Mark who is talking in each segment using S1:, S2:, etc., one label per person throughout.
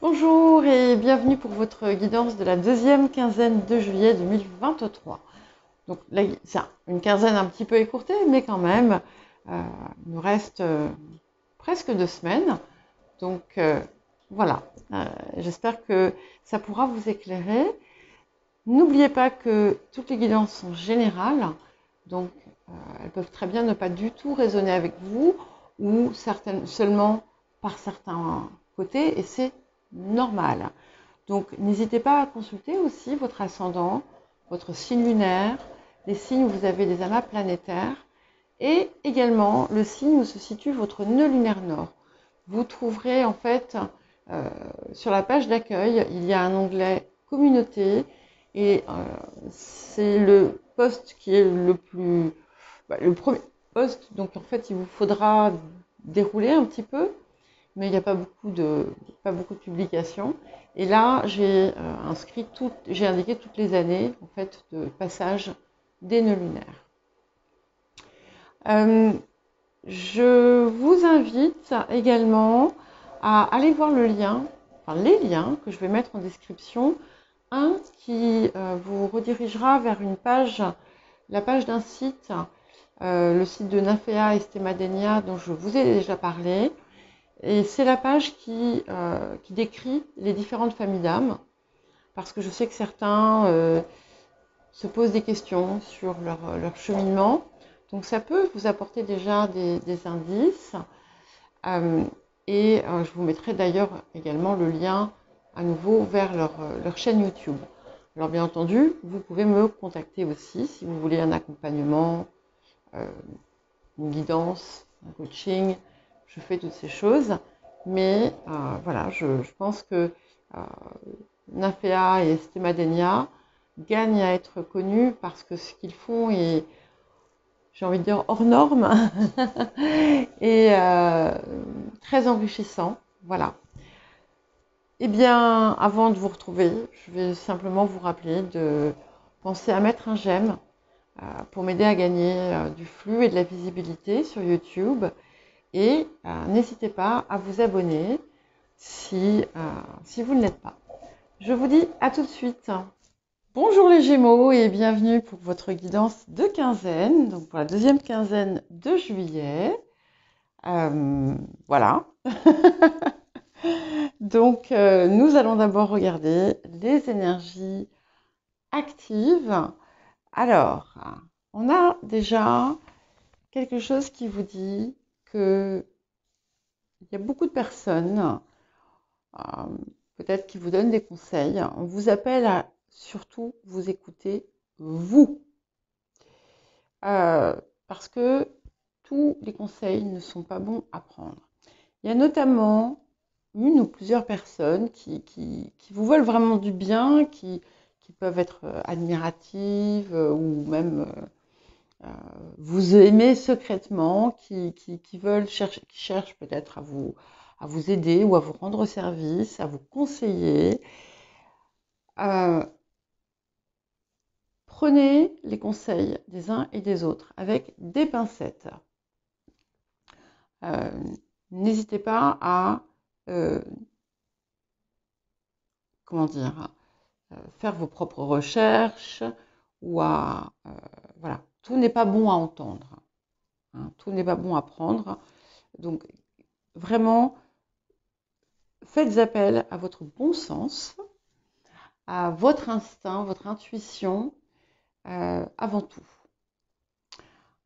S1: Bonjour et bienvenue pour votre guidance de la deuxième quinzaine de juillet 2023. Donc là, c'est une quinzaine un petit peu écourtée, mais quand même, il nous reste presque 2 semaines. Donc voilà, j'espère que ça pourra vous éclairer. N'oubliez pas que toutes les guidances sont générales, donc elles peuvent très bien ne pas du tout résonner avec vous ou certaines seulement par certains côtés, et c'est normal. Donc n'hésitez pas à consulter aussi votre ascendant, votre signe lunaire, les signes où vous avez des amas planétaires et également le signe où se situe votre nœud lunaire nord. Vous trouverez en fait sur la page d'accueil, il y a un onglet communauté et c'est le poste qui est le premier poste. Donc en fait, il vous faudra dérouler un petit peu, mais il n'y a pas beaucoup de publications. Et là, j'ai indiqué toutes les années en fait de passage des nœuds lunaires. Je vous invite également à aller voir les liens que je vais mettre en description. Un qui vous redirigera vers la page d'un site, le site de Nymphéa et Stemadenia dont je vous ai déjà parlé. Et c'est la page qui décrit les différentes familles d'âmes, parce que je sais que certains se posent des questions sur leur cheminement. Donc ça peut vous apporter déjà des indices. Je vous mettrai d'ailleurs également le lien à nouveau vers leur chaîne YouTube. Alors bien entendu, vous pouvez me contacter aussi si vous voulez un accompagnement, une guidance, un coaching. Je fais toutes ces choses. Mais voilà, je pense que Nymphéa et Stemadenia gagnent à être connus parce que ce qu'ils font est, j'ai envie de dire, hors norme et très enrichissant. Voilà. Eh bien, avant de vous retrouver, je vais simplement vous rappeler de penser à mettre un j'aime pour m'aider à gagner du flux et de la visibilité sur YouTube. Et n'hésitez pas à vous abonner si vous ne l'êtes pas. Je vous dis à tout de suite. Bonjour les Gémeaux et bienvenue pour votre guidance de quinzaine, donc pour la deuxième quinzaine de juillet. Voilà. Donc nous allons d'abord regarder les énergies actives. Alors, on a déjà quelque chose qui vous dit que il y a beaucoup de personnes, peut-être qui vous donnent des conseils. On vous appelle à surtout vous écouter vous. Parce que tous les conseils ne sont pas bons à prendre. Il y a notamment une ou plusieurs personnes qui vous veulent vraiment du bien, qui peuvent être admiratives ou même vous aimer secrètement, qui cherchent peut-être à vous aider ou à vous rendre service, à vous conseiller. Prenez les conseils des uns et des autres avec des pincettes. N'hésitez pas à faire vos propres recherches ou voilà, tout n'est pas bon à entendre, hein, tout n'est pas bon à prendre. Donc vraiment, faites appel à votre bon sens, à votre instinct, votre intuition avant tout.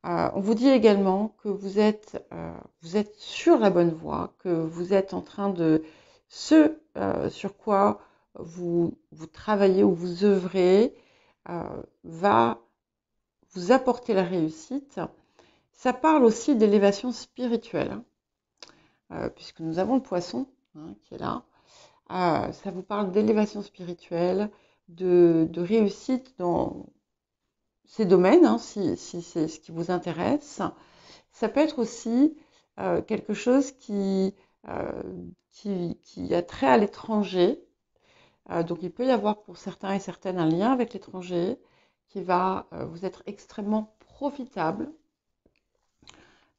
S1: On vous dit également que vous êtes sur la bonne voie, que vous êtes en train de sur quoi vous travaillez ou vous œuvrez va vous apporter la réussite. Ça parle aussi d'élévation spirituelle, puisque nous avons le poisson qui est là. Ça vous parle d'élévation spirituelle, de réussite dans ces domaines, si c'est ce qui vous intéresse. Ça peut être aussi quelque chose qui a trait à l'étranger. Donc il peut y avoir pour certains et certaines un lien avec l'étranger qui va vous être extrêmement profitable.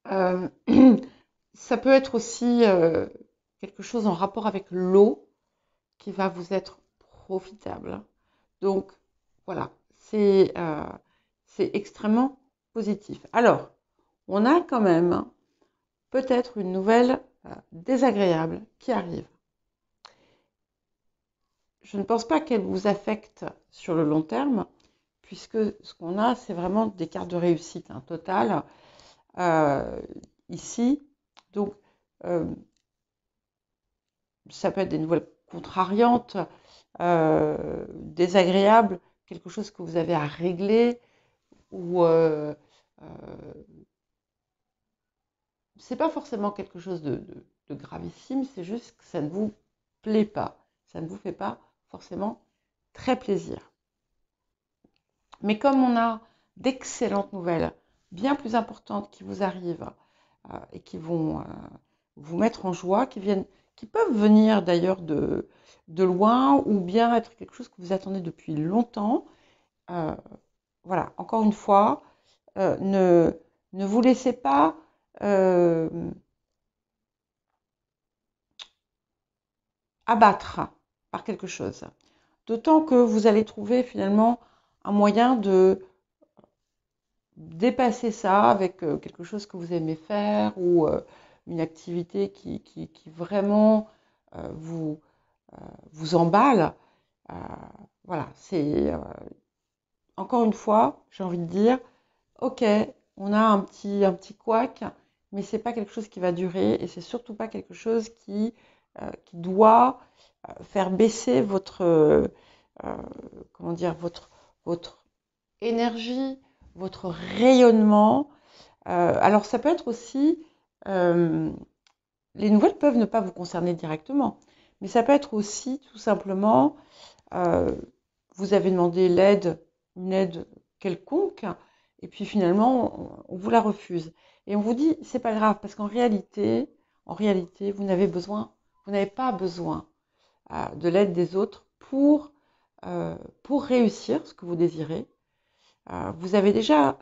S1: Ça peut être aussi quelque chose en rapport avec l'eau. qui va vous être profitable. Donc, voilà, c'est extrêmement positif. Alors, on a quand même peut-être une nouvelle désagréable qui arrive. Je ne pense pas qu'elle vous affecte sur le long terme, puisque ce qu'on a, c'est vraiment des cartes de réussite totale ici. Donc, ça peut être des nouvelles contrariantes, désagréables, quelque chose que vous avez à régler, ou c'est pas forcément quelque chose de gravissime, c'est juste que ça ne vous plaît pas, ça ne vous fait pas forcément très plaisir. Mais comme on a d'excellentes nouvelles, bien plus importantes qui vous arrivent et qui vont vous mettre en joie, qui peuvent venir d'ailleurs de loin ou bien être quelque chose que vous attendez depuis longtemps, voilà, encore une fois, ne vous laissez pas abattre par quelque chose. D'autant que vous allez trouver finalement un moyen de dépasser ça avec quelque chose que vous aimez faire ou une activité qui vraiment vous emballe. Voilà, c'est encore une fois, j'ai envie de dire, ok, on a un petit couac, mais c'est pas quelque chose qui va durer et c'est surtout pas quelque chose qui doit faire baisser votre comment dire votre énergie, votre rayonnement. Alors ça peut être aussi les nouvelles peuvent ne pas vous concerner directement, mais ça peut être aussi tout simplement vous avez demandé une aide quelconque, et puis finalement on vous la refuse. Et on vous dit c'est pas grave parce qu'en réalité, vous n'avez pas besoin de l'aide des autres pour réussir ce que vous désirez. Vous avez déjà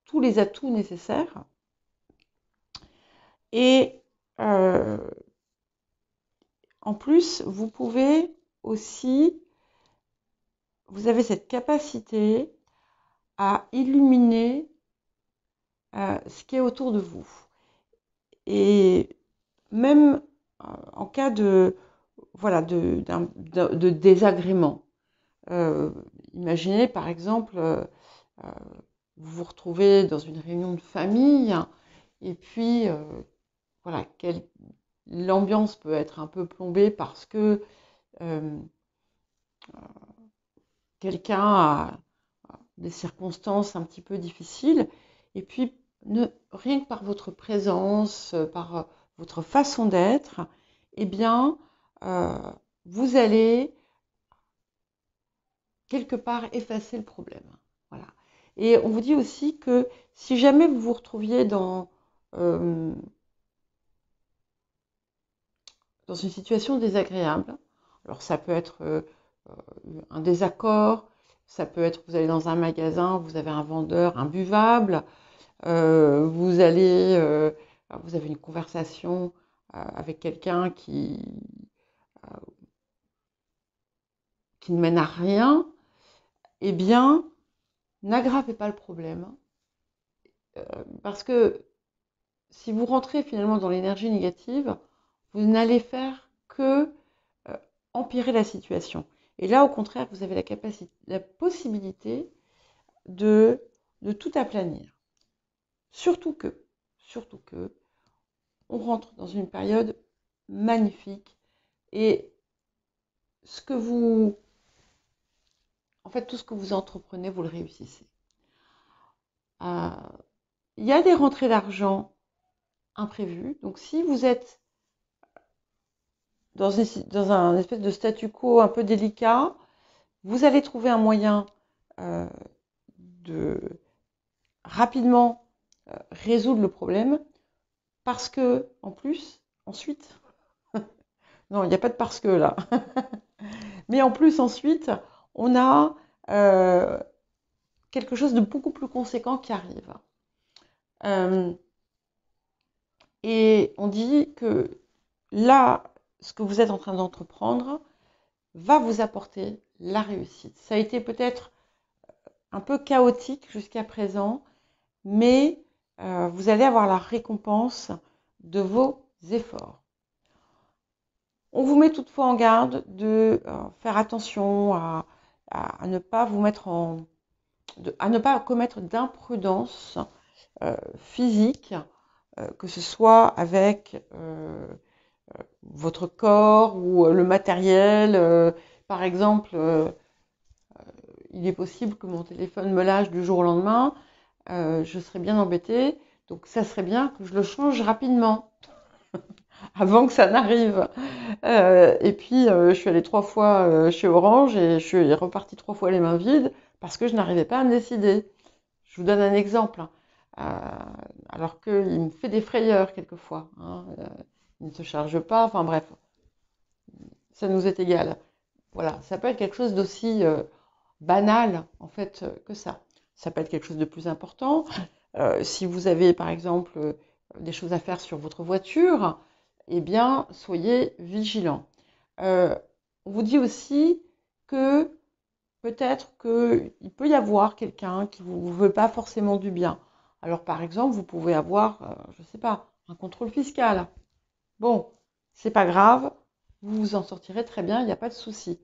S1: tous les atouts nécessaires et en plus, vous avez cette capacité à illuminer ce qui est autour de vous. Et même en cas de désagrément. Imaginez par exemple, vous vous retrouvez dans une réunion de famille et puis voilà, l'ambiance peut être un peu plombée parce que quelqu'un a des circonstances un petit peu difficiles et puis rien que par votre présence, par votre façon d'être, eh bien, vous allez quelque part effacer le problème. Voilà. Et on vous dit aussi que si jamais vous vous retrouviez dans une situation désagréable, alors ça peut être un désaccord, ça peut être vous allez dans un magasin, vous avez un vendeur imbuvable, vous avez une conversation avec quelqu'un qui ne mène à rien, eh bien, n'aggravez pas le problème. Parce que si vous rentrez finalement dans l'énergie négative, vous n'allez faire que empirer la situation. Et là, au contraire, vous avez la possibilité de tout aplanir. Surtout que, on rentre dans une période magnifique et tout ce que vous entreprenez, vous le réussissez. Il y a des rentrées d'argent imprévues. Donc, si vous êtes dans un espèce de statu quo un peu délicat, vous allez trouver un moyen de rapidement résoudre le problème parce que, en plus, ensuite, non, il n'y a pas de parce que là, mais en plus, ensuite, on a quelque chose de beaucoup plus conséquent qui arrive. Et on dit que là, ce que vous êtes en train d'entreprendre va vous apporter la réussite. Ça a été peut-être un peu chaotique jusqu'à présent, mais vous allez avoir la récompense de vos efforts. On vous met toutefois en garde de faire attention à ne pas vous mettre à ne pas commettre d'imprudence physique, que ce soit avec votre corps ou le matériel. Par exemple, il est possible que mon téléphone me lâche du jour au lendemain. Je serais bien embêtée. Donc ça serait bien que je le change rapidement avant que ça n'arrive. Et puis je suis allée 3 fois chez Orange et je suis repartie 3 fois les mains vides parce que je n'arrivais pas à me décider. Je vous donne un exemple. Alors qu'il me fait des frayeurs quelquefois. Il ne se charge pas, enfin bref, ça nous est égal. Voilà, ça peut être quelque chose d'aussi banal en fait que ça. Ça peut être quelque chose de plus important. Si vous avez par exemple des choses à faire sur votre voiture, eh bien soyez vigilants. On vous dit aussi que peut-être qu'il peut y avoir quelqu'un qui ne vous veut pas forcément du bien. Alors par exemple, vous pouvez avoir, je ne sais pas, un contrôle fiscal. Bon, c'est pas grave, vous vous en sortirez très bien, il n'y a pas de souci.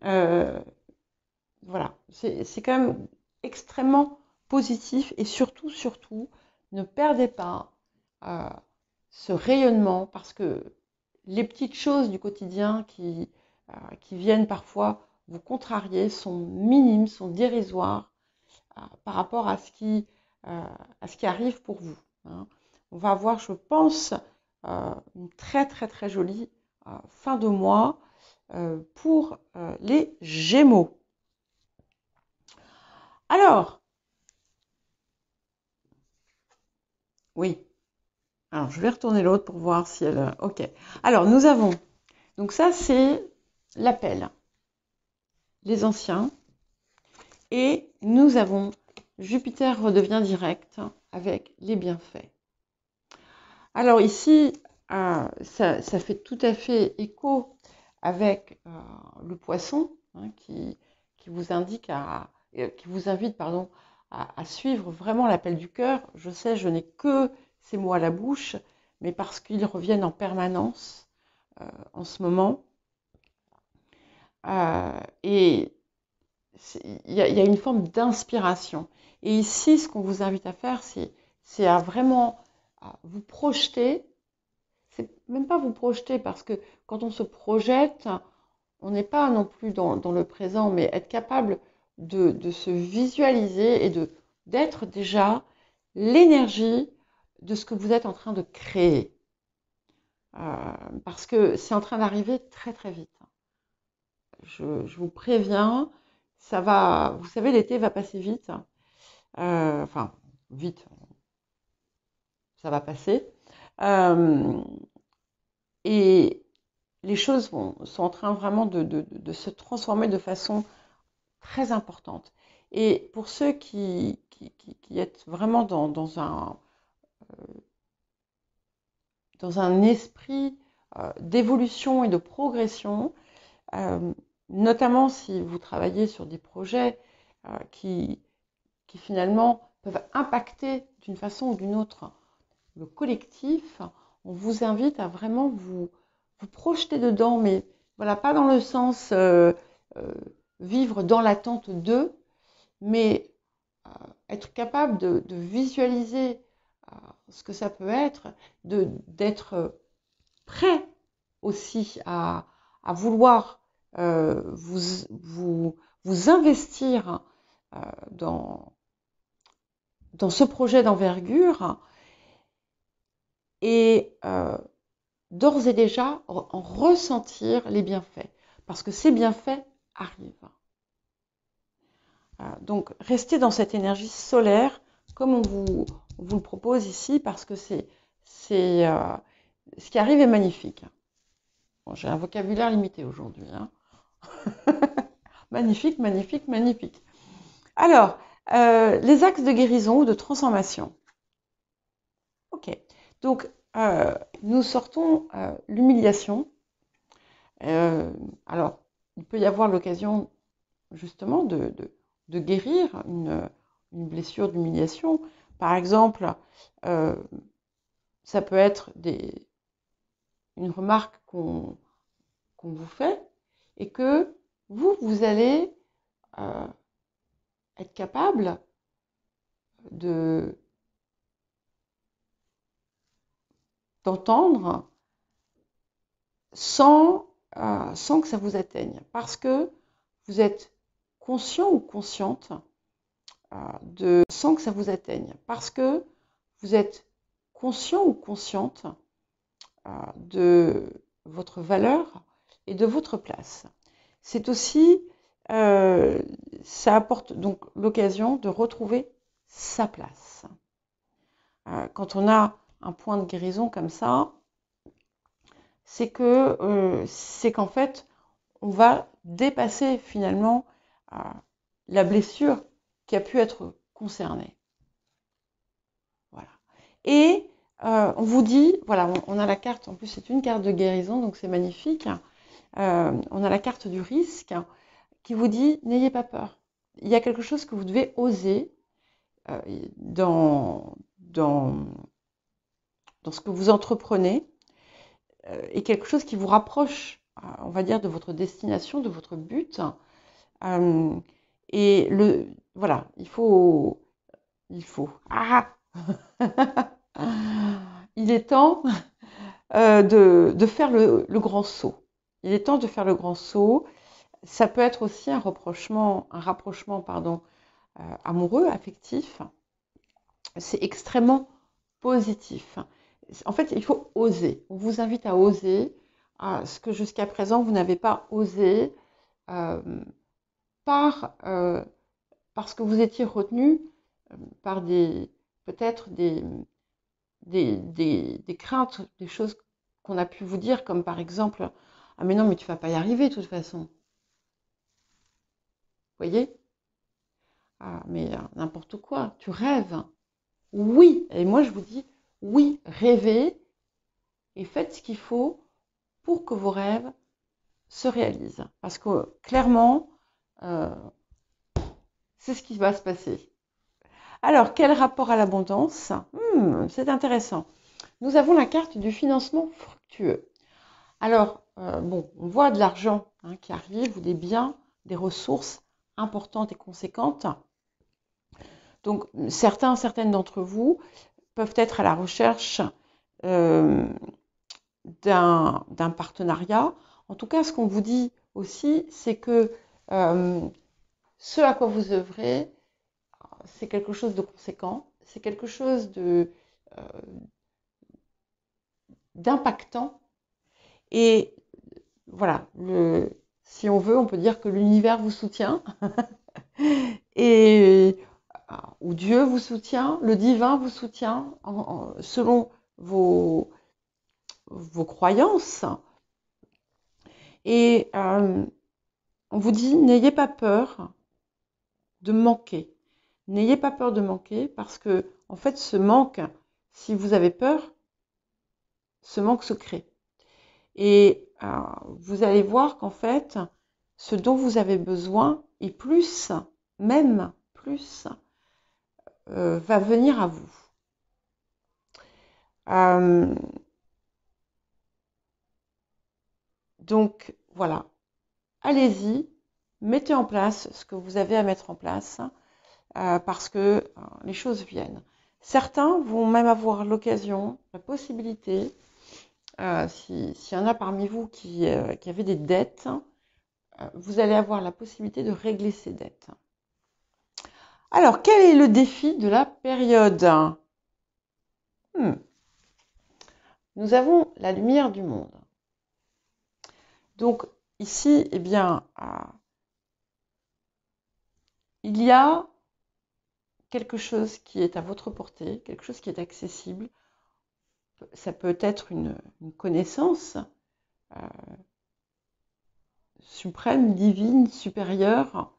S1: Voilà, c'est quand même extrêmement positif et surtout, ne perdez pas ce rayonnement parce que les petites choses du quotidien qui viennent parfois vous contrarier sont minimes, sont dérisoires par rapport à ce qui arrive pour vous. On va avoir, je pense, une très très très jolie fin de mois pour les Gémeaux. Alors, oui. Alors, je vais retourner l'autre pour voir si elle... Ok. Alors, nous avons... Donc ça, c'est l'appel. Les anciens. Et nous avons Jupiter redevient direct avec les bienfaits. Alors ici, ça fait tout à fait écho avec le poisson qui vous indique qui vous invite à suivre vraiment l'appel du cœur. Je sais, je n'ai que ces mots à la bouche, mais parce qu'ils reviennent en permanence en ce moment. Et il y a une forme d'inspiration. Et ici, ce qu'on vous invite à faire, c'est à vraiment vous projeter. C'est même pas vous projeter, parce que quand on se projette, on n'est pas non plus dans le présent, mais être capable de se visualiser et d'être déjà l'énergie de ce que vous êtes en train de créer. Parce que c'est en train d'arriver très très vite. Je vous préviens, ça va, vous savez, l'été va passer vite. Enfin, vite, ça va passer. Et les choses sont en train vraiment de se transformer de façon très importante. Et pour ceux qui êtes vraiment dans un esprit d'évolution et de progression, notamment si vous travaillez sur des projets qui finalement peuvent impacter d'une façon ou d'une autre le collectif, on vous invite à vraiment vous projeter dedans, mais voilà, pas dans le sens vivre dans l'attente d'eux, mais être capable de visualiser ce que ça peut être, d'être prêt aussi à vouloir vous investir dans ce projet d'envergure et d'ores et déjà en ressentir les bienfaits, parce que ces bienfaits arrivent. Donc restez dans cette énergie solaire comme on vous le propose ici, parce que ce qui arrive est magnifique. Bon, j'ai un vocabulaire limité aujourd'hui. Magnifique, magnifique, magnifique. Alors, les axes de guérison ou de transformation. Ok, donc nous sortons l'humiliation. Alors, il peut y avoir l'occasion justement de guérir une blessure d'humiliation. Par exemple, ça peut être une remarque qu'on vous fait et que vous allez être capable d'entendre sans que ça vous atteigne, parce que vous êtes conscient ou consciente sans que ça vous atteigne, parce que vous êtes conscient ou consciente de votre valeur et de votre place. C'est aussi, ça apporte donc l'occasion de retrouver sa place. Quand on a un point de guérison comme ça, c'est qu'en fait, on va dépasser finalement la blessure qui a pu être concernée. Voilà. Et on vous dit, voilà, on a la carte, en plus c'est une carte de guérison, donc c'est magnifique. On a la carte du risque qui vous dit, n'ayez pas peur. Il y a quelque chose que vous devez oser dans ce que vous entreprenez, et quelque chose qui vous rapproche, on va dire, de votre destination, de votre but. Et voilà, il faut. Il est temps de faire le grand saut. Il est temps de faire le grand saut. Ça peut être aussi un rapprochement, amoureux, affectif. C'est extrêmement positif. En fait, il faut oser. On vous invite à oser ce que jusqu'à présent vous n'avez pas osé parce que vous étiez retenu par peut-être des craintes, des choses qu'on a pu vous dire, comme par exemple, ah mais non, mais tu vas pas y arriver de toute façon. Vous voyez? Ah, mais n'importe quoi, tu rêves. Oui, et moi je vous dis, oui, rêvez et faites ce qu'il faut pour que vos rêves se réalisent. Parce que clairement, c'est ce qui va se passer. Alors, quel rapport à l'abondance? C'est intéressant. Nous avons la carte du financement fructueux. Alors, bon, on voit de l'argent qui arrive, ou des biens, des ressources importantes et conséquentes. Donc, certaines d'entre vous peuvent être à la recherche d'un partenariat. En tout cas, ce qu'on vous dit aussi, c'est que ce à quoi vous œuvrez, c'est quelque chose de conséquent, c'est quelque chose d'impactant. Et voilà, si on veut, on peut dire que l'univers vous soutient, ou Dieu vous soutient, le divin vous soutient, selon vos croyances. Et on vous dit, n'ayez pas peur de manquer. N'ayez pas peur de manquer, parce que, en fait, ce manque, si vous avez peur, ce manque se crée. Et vous allez voir qu'en fait, ce dont vous avez besoin, et plus, même plus, va venir à vous. Donc, voilà. Allez-y, mettez en place ce que vous avez à mettre en place, parce que les choses viennent. Certains vont même avoir l'occasion, la possibilité, s'il y en a parmi vous qui avaient des dettes, vous allez avoir la possibilité de régler ces dettes. Alors, quel est le défi de la période? Nous avons la lumière du monde. Donc, ici, eh bien, il y a quelque chose qui est à votre portée, quelque chose qui est accessible. Ça peut être une connaissance suprême, divine, supérieure.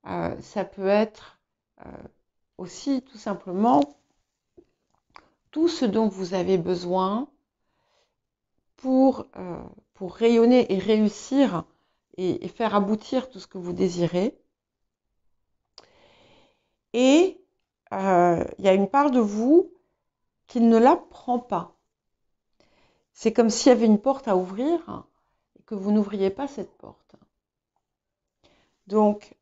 S1: Ça peut être aussi tout simplement tout ce dont vous avez besoin pour pour rayonner et réussir et faire aboutir tout ce que vous désirez. Et il y a une part de vous qui ne la prend pas. C'est comme s'il y avait une porte à ouvrir et que vous n'ouvriez pas cette porte. Donc,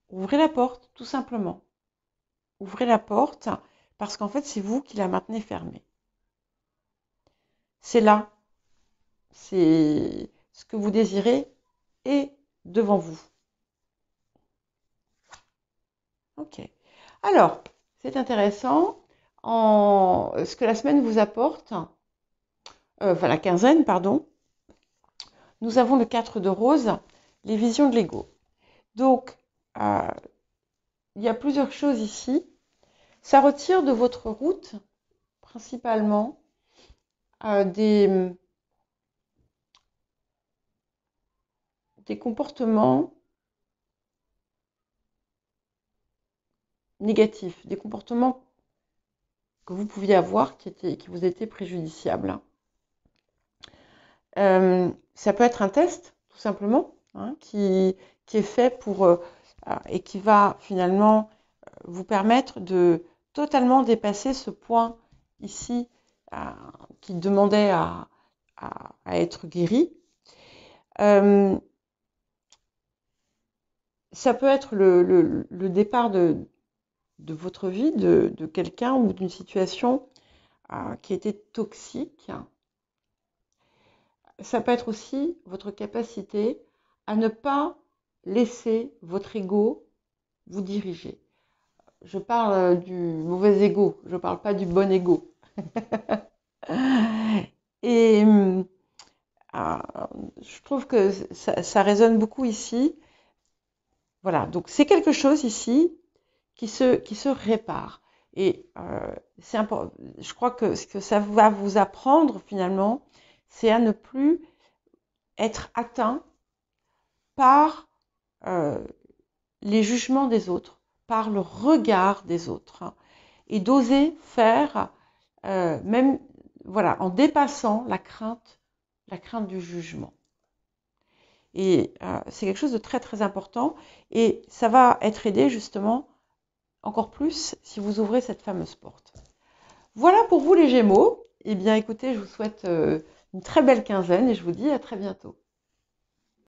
S1: ouvrez la porte, tout simplement. Ouvrez la porte parce qu'en fait, c'est vous qui la maintenez fermée. C'est là. C'est ce que vous désirez et devant vous. Ok. Alors, c'est intéressant. Ce que la semaine vous apporte, enfin la quinzaine, pardon, nous avons le 4 de rose, les visions de l'ego. Donc, il y a plusieurs choses ici. Ça retire de votre route, principalement, des comportements négatifs, des comportements que vous pouviez avoir qui vous étaient préjudiciables. Ça peut être un test, tout simplement, hein, qui est fait pour et qui va finalement vous permettre de totalement dépasser ce point ici qui demandait à être guéri. Ça peut être le départ de votre vie, de quelqu'un ou d'une situation qui était toxique. Ça peut être aussi votre capacité à ne pas laisser votre ego vous diriger. Je parle du mauvais ego, je ne parle pas du bon ego. Et je trouve que ça résonne beaucoup ici. Voilà, donc c'est quelque chose ici qui se répare. Et c'est important. Je crois que ce que ça va vous apprendre finalement, c'est à ne plus être atteint par les jugements des autres, par le regard des autres, hein, et d'oser faire, même voilà, en dépassant la crainte du jugement. Et c'est quelque chose de très très important, et ça va être aidé justement encore plus si vous ouvrez cette fameuse porte. Voilà pour vous les Gémeaux. Eh bien écoutez, je vous souhaite une très belle quinzaine et je vous dis à très bientôt.